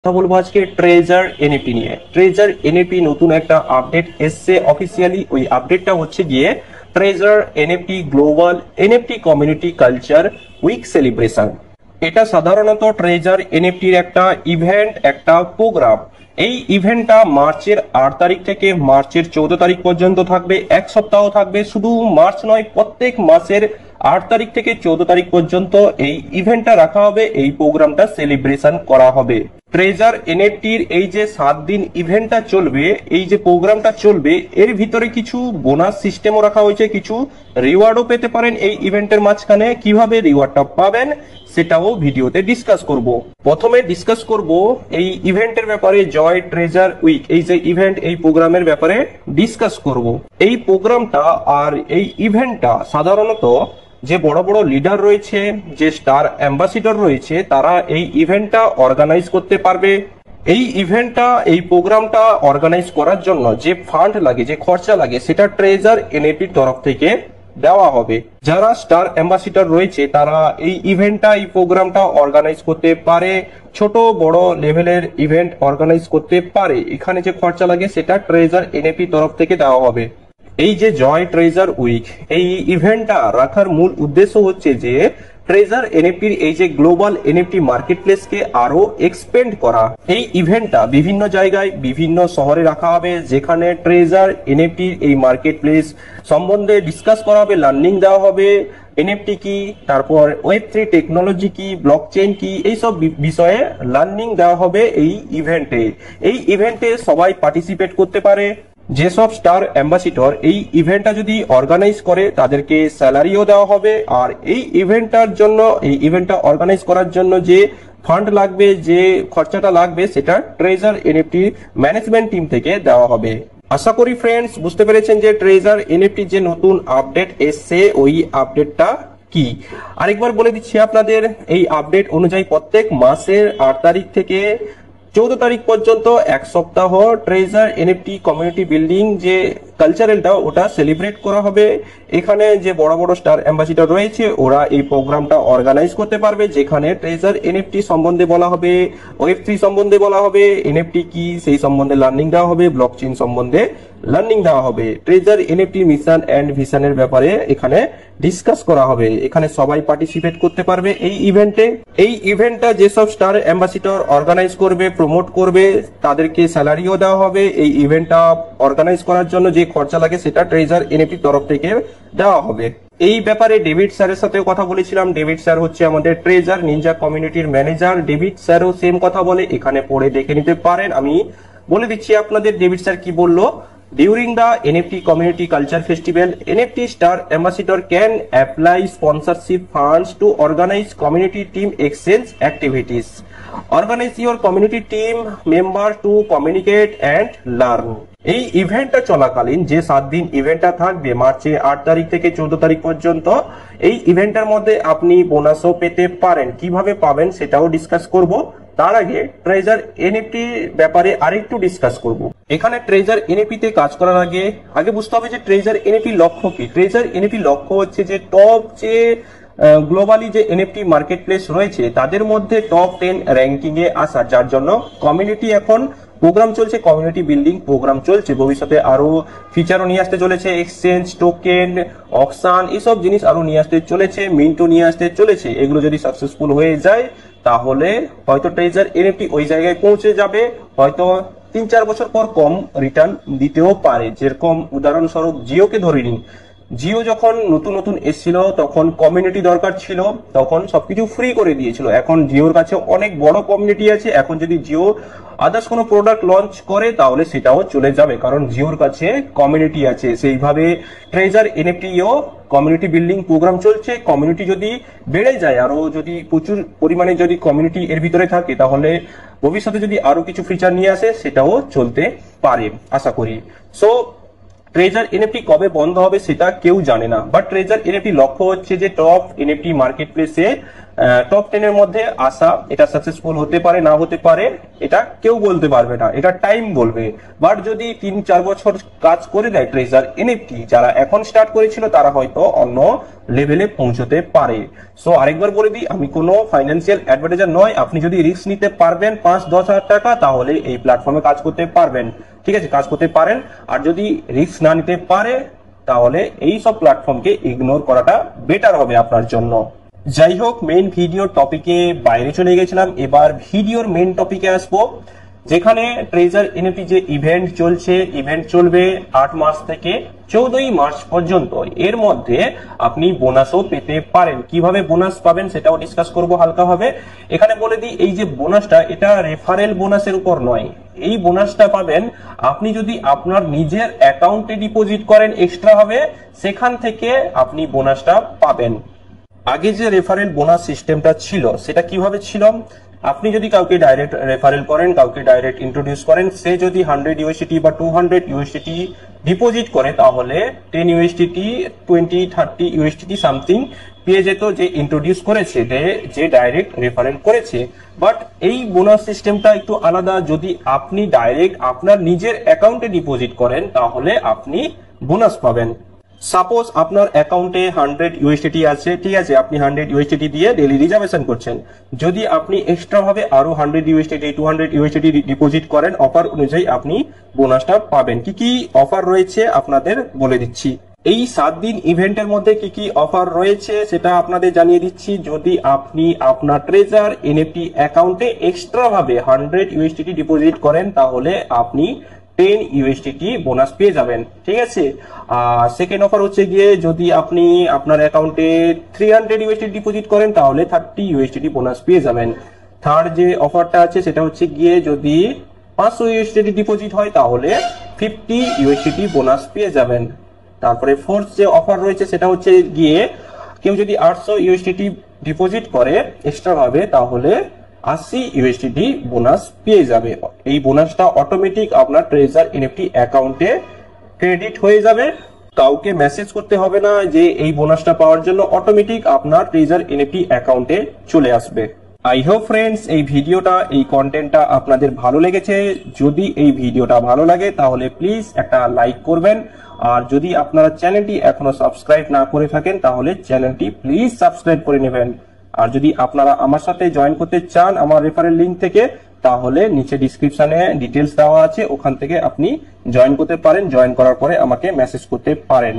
কথা বলবো আজকে ট্রেজার এনএফটি নিয়ে। ট্রেজার এনএফটি নতুন একটা আপডেট এসছে অফিসিয়ালি। ওই আপডেটটা হচ্ছে গিয়ে Treasure NFT global NFT community culture week celebration. এটা সাধারণত ট্রেজার এনএফটির একটা ইভেন্ট, একটা প্রোগ্রাম। এই ইভেন্টটা মার্চের 8 তারিখ থেকে মার্চের 14 তারিখ পর্যন্ত থাকবে, এক সপ্তাহ থাকবে। শুধু মার্চ নয়, প্রত্যেক মাসের 8 তারিখ থেকে 14 তারিখ পর্যন্ত এই ইভেন্টটা রাখা হবে, এই প্রোগ্রামটা সেলিব্রেশন করা হবে। ট্রেজার এনএফটির এই যে 7 দিন ইভেন্টটা চলবে, এই যে প্রোগ্রামটা চলবে, এর ভিতরে কিছু বোনাস সিস্টেমও রাখা হয়েছে, কিছু রিওয়ার্ডও পেতে পারেন এই ইভেন্টের মাঝখানে। কিভাবে রিওয়ার্ডটা পাবেন সেটাও ভিডিওতে ডিসকাস করব। প্রথমে ডিসকাস করব এই ইভেন্টের ব্যাপারে, জয় ট্রেজার উইক, এই যে ইভেন্ট, এই প্রোগ্রামের ব্যাপারে ডিসকাস করব। এই প্রোগ্রামটা আর এই ইভেন্টটা সাধারণত যে বড় বড় লিডার রয়েছে, যে স্টার অ্যাম্বাসিডর রয়েছে, তারা এই ইভেন্টটা অর্গানাইজ করতে পারবে। এই ইভেন্টটা, এই প্রোগ্রামটা অর্গানাইজ করার জন্য যে ফান্ড লাগে, যে খরচা লাগে, সেটা ট্রেজার এনএফটির তরফ থেকে দেওয়া হবে। যারা স্টার অ্যাম্বাসিডর রয়েছে তারা এই ইভেন্টটা, এই প্রোগ্রামটা অর্গানাইজ করতে পারে, ছোট বড় লেভেলের ইভেন্ট অর্গানাইজ করতে পারে। এখানে যে খরচা লাগে সেটা ট্রেজার এনএফটি তরফ থেকে দেওয়া হবে। এই যে জয় ট্রেজার উইক, এই ইভেন্টটা রাখার মূল উদ্দেশ্য হচ্ছে যে ট্রেজার এনএফটির এই যে গ্লোবাল এনএফটি মার্কেট প্লেসকে আরো এক্সপেন্ড করা। এই ইভেন্টটা বিভিন্ন জায়গায়, বিভিন্ন শহরে রাখা হবে, যেখানে ট্রেজার এনএফটির এই মার্কেট প্লেস সম্বন্ধে ডিসকাস করা হবে, লার্নিং দেওয়া হবে। এনএফটি কি, তারপর ওয়েব3 টেকনোলজি কি, ব্লকচেইন কি, এইসব বিষয়ে লার্নিং দেওয়া হবে এই ইভেন্টে। এই ইভেন্টে সবাই পার্টিসিপেট করতে পারে। যেসব স্টার অ্যাম্বাসিডর এই ইভেন্টটা যদি অর্গানাইজ করে তাদেরকে স্যালারিও দেওয়া হবে। আর এই ইভেন্টটার জন্য, এই ইভেন্টটা অর্গানাইজ করার জন্য যে ফান্ড লাগবে, যে খরচাটা লাগবে, সেটা ট্রেজার এনএফটি ম্যানেজমেন্ট টিম থেকে দেওয়া হবে। আশা করি ফ্রেন্ডস বুঝতে পেরেছেন যে ট্রেজার এনএফটি যে নতুন আপডেট এসছে, ওই আপডেটটা কি। আরেকবার বলে দিচ্ছি আপনাদের, এই আপডেট অনুযায়ী প্রত্যেক মাসের 8 তারিখ থেকে 14 তারিখ পর্যন্ত এক সপ্তাহ ট্রেজার এনএফটি কমিউনিটি বিল্ডিং যে কালচারালটা, ওটা সেলিব্রেট করা হবে। এখানে যে বড় বড় স্টার অ্যাম্বাসিডর রয়েছে ওরা এই প্রোগ্রামটা অর্গানাইজ করতে পারবে, যেখানে ট্রেজার এনএফটি সম্বন্ধে বলা হবে, ওয়েব3 সম্বন্ধে বলা হবে, এনএফটি কি সেই সম্বন্ধে লার্নিং দেওয়া হবে, ব্লকচেইন সম্বন্ধে লার্নিং দেওয়া হবে। ট্রেজার এনএফটি মিশন এন্ড ভিশনের ব্যাপারে এখানে ডিসকাস করা হবে। এখানে সবাই পার্টিসিপেট করতে পারবে এই ইভেন্টে। এই ইভেন্টটা যেসব স্টার অ্যাম্বাসিডর অর্গানাইজ করবে, প্রমোট করবে, তাদেরকে স্যালারিও দেওয়া হবে। এই ইভেন্টটা অর্গানাইজ করার জন্য যে খরচা লাগে সেটা ট্রেজার এনএফটি তরফ থেকে দেওয়া হবে। এই ব্যাপারে ডেভিড স্যারের সাথে কথা বলেছিলাম। ডেভিড স্যার হচ্ছে আমাদের ট্রেজার নিনজা কমিউনিটির ম্যানেজার। ডেভিড স্যারও সেম কথা বলে, এখানে পড়ে দেখে নিতে পারেন। আমি বলে দিচ্ছি আপনাদের ডেভিড স্যার কি বললো। During the NFT Community Culture Festival, NFT Star Ambassador can apply sponsorship funds to organize community team exchange activities. Organize your community team member to communicate and learn. এই ইভেন্টটা চলাকালীন যে 7 দিন ইভেন্টটা থাকবে, মার্চে 8 তারিখ থেকে 14 তারিখ পর্যন্ত, এই ইভেন্টের মধ্যে আপনি বোনাসও পেতে পারেন। কিভাবে পাবেন সেটাও ডিসকাস করব। তার আগে ট্রেজার এনএফটি ব্যাপারে আরেকটু ডিসকাস করব। এখানে ট্রেজার এনএফটি তে কাজ করার আগে বুঝতে হবে যে ট্রেজার এনএফটি লক্ষ্য কি। ট্রেজার এনএফটি লক্ষ্য হচ্ছে যে টপ যে গ্লোবালি যে এনএফটি মার্কেট প্লেস রয়েছে তাদের মধ্যে টপ 10 র্যাঙ্কিং এ আসার, যার জন্য কমিউনিটি এখন প্রোগ্রাম চলছে, কমিউনিটি বিল্ডিং প্রোগ্রাম চলছে। ভবিষ্যতে আরো ফিচারও নিয়ে আসতে চলেছে, এক্সচেঞ্জ, টোকেন, অকশন, এসব জিনিস আরো নিয়ে আসতে চলেছে, মিন্টও নিয়ে আসতে চলেছে। এগুলো যদি সাকসেসফুল হয়ে যায় তাহলে হয়তো ট্রেজার এনএফটি ওই জায়গায় পৌঁছে যাবে। হয়তো 3-4 বছর পর কম রিটার্ন দিতেও পারে। যেরকম উদাহরণস্বরূপ জিওকে ধরে নিন। জিও যখন নতুন নতুন এসেছিল তখন কমিউনিটি দরকার ছিল, তখন সবকিছু ফ্রি করে দিয়েছিল। এখন জিওর কাছে অনেক বড় কমিউনিটি আছে। এখন যদি জিও আদার্স কোনো প্রোডাক্ট লঞ্চ করে তাহলে সেটাও চলে যাবে, কারণ জিওর কাছে কমিউনিটি আছে। সেইভাবে ট্রেজার এনএফটিও কমিউনিটি বিল্ডিং প্রোগ্রাম চলছে। কমিউনিটি যদি বেড়ে যায়, আরো যদি প্রচুর পরিমাণে যদি কমিউনিটি এর ভিতরে থাকে, তাহলে ভবিষ্যতে যদি আরো কিছু ফিচার নিয়ে আসে সেটাও চলতে পারে আশা করি। সো ট্রেজার এনএফটি কবে বন্ধ হবে সেটা কেউ জানে না, বাট ট্রেজার এনএফটি লক্ষ্য হচ্ছে যে টপ এনএফটি মার্কেট প্লেসে টপ 10 এর মধ্যে আসা। এটা সাকসেসফুল হতে পারে, না হতে পারে, এটা কেউ বলতে পারবে না, এটা টাইম বলবে। বাট যদি 3-4 বছর কাজ করে দেয় ট্রেজার এনএফটি, যারা এখন স্টার্ট করেছিল তারা হয়তো অন্য লেভেলে পৌঁছতে পারে। সো আরেকবার বলে দিই, আমি কোনো ফাইন্যান্সিয়াল অ্যাডভাইজার নয়। আপনি যদি রিস্ক নিতে পারবেন 5-10 হাজার টাকা, তাহলে এই প্ল্যাটফর্মে কাজ করতে পারবেন, ঠিক আছে, কাজ করতে পারেন। আর যদি রিস্ক না নিতে পারে, তাহলে এই সব প্ল্যাটফর্মকে ইগনোর করাটা বেটার হবে আপনার জন্য। যাই হোক, মেইন ভিডিওর টপিকে বাইরে চলে গেছিলাম, এবার ভিডিওর মেইন টপিকে আসবো, যেখানে ট্রেজার এনএফটি যে ইভেন্ট চলছে, ইভেন্ট চলবে 8 মার্চ থেকে 14ই মার্চ পর্যন্ত। এর মধ্যে আপনি বোনাসও পেতে পারেন। কিভাবে বোনাস পাবেন সেটাও ডিসকাস করব হালকা ভাবে। এখানে বলে দিই, এই যে বোনাসটা, এটা রেফারেল বোনাসের উপর নয়। এই বোনাসটা পাবেন আপনি যদি আপনার নিজের অ্যাকাউন্টে ডিপোজিট করেন এক্সট্রা হবে, সেখান থেকে আপনি বোনাসটা পাবেন। আগে যে রেফারেল বোনাস সিস্টেমটা ছিল সেটা কিভাবে ছিল, আপনি যদি কাউকে ডাইরেক্ট রেফারেল করেন, কাউকে ডাইরেক্ট ইন্ট্রোডিউস করেন, সে যদি 100 ইউএসডিটি বা 200 ইউএসডিটি ডিপোজিট করে, তাহলে 10 ইউএসডিটি 20-30 ইউএসডিটি সামথিং পেয়ে যেত যে ইন্ট্রোডিউস করেছে, যে ডাইরেক্ট রেফারেল করেছে। বাট এই বোনাস সিস্টেমটা একটু আলাদা। যদি আপনি ডাইরেক্ট আপনার নিজের অ্যাকাউন্টে ডিপোজিট করেন, তাহলে আপনি বোনাস পাবেন। সাপোজ আপনার অ্যাকাউন্টে 100 ইউএসডিটি আছে, ঠিক আছে, আপনি 100 ইউএসডিটি দিয়ে ডেইলি রিজার্ভেশন করছেন। যদি আপনি এক্সট্রা ভাবে আরো 100 ইউএসডিটি 200 ইউএসডিটি ডিপোজিট করেন, অফার অনুযায়ী আপনি বোনাসটা পাবেন। কি কি অফার রয়েছে আপনাদের বলে দিচ্ছি। এই 7 দিন ইভেন্টের মধ্যে কি কি অফার রয়েছে সেটা আপনাদের জানিয়ে দিচ্ছি। যদি আপনি আপনার ট্রেজার এনএফটি অ্যাকাউন্টে এক্সট্রা ভাবে 100 ইউএসডিটি ডিপোজিট করেন, তাহলে আপনি 10 ইউএসডিটি বোনাস পেয়ে যাবেন, ঠিক আছে। সেকেন্ড অফার হচ্ছে গিয়ে, যদি আপনি আপনার অ্যাকাউন্টে 300 ইউএসডিটি ডিপোজিট করেন, তাহলে 30 ইউএসডিটি বোনাস পেয়ে যাবেন। থার্ড যে অফারটা আছে সেটা হচ্ছে গিয়ে, যদি 500 ইউএসডিটি ডিপোজিট হয়, তাহলে 50 ইউএসডিটি বোনাস পেয়ে যাবেন। তারপরে ফোর্থ যে অফার রয়েছে সেটা হচ্ছে গিয়ে, কেউ যদি 800 ইউএসডিটি ডিপোজিট করে এক্সট্রা ভাবে, তাহলে 80 ইউএসডিটি বোনাস পেয়ে যাবে। এই বোনাসটা অটোমেটিক আপনার ট্রেজার এনএফটি অ্যাকাউন্টে ক্রেডিট হয়ে যাবে। কাউকে মেসেজ করতে হবে না যে এই বোনাসটা পাওয়ার জন্য, অটোমেটিক আপনার ট্রেজার এনএফটি অ্যাকাউন্টে চলে আসবে। আই হোপ ফ্রেন্ডস, এই ভিডিওটা, এই কন্টেন্টটা আপনাদের ভালো লেগেছে। যদি এই ভিডিওটা ভালো লাগে, তাহলে প্লিজ একটা লাইক করবেন। আর যদি আপনারা চ্যানেলটি এখনো সাবস্ক্রাইব না করে থাকেন, তাহলে চ্যানেলটি প্লিজ সাবস্ক্রাইব করে নেবেন। আর যদি আপনারা আমার সাথে জয়েন করতে চান আমার রেফারেল লিংক থেকে, তাহলে নিচে ডিসক্রিপশনে ডিটেলস দেওয়া আছে, ওখান থেকে আপনি জয়েন করতে পারেন। জয়েন করার পরে আমাকে মেসেজ করতে পারেন।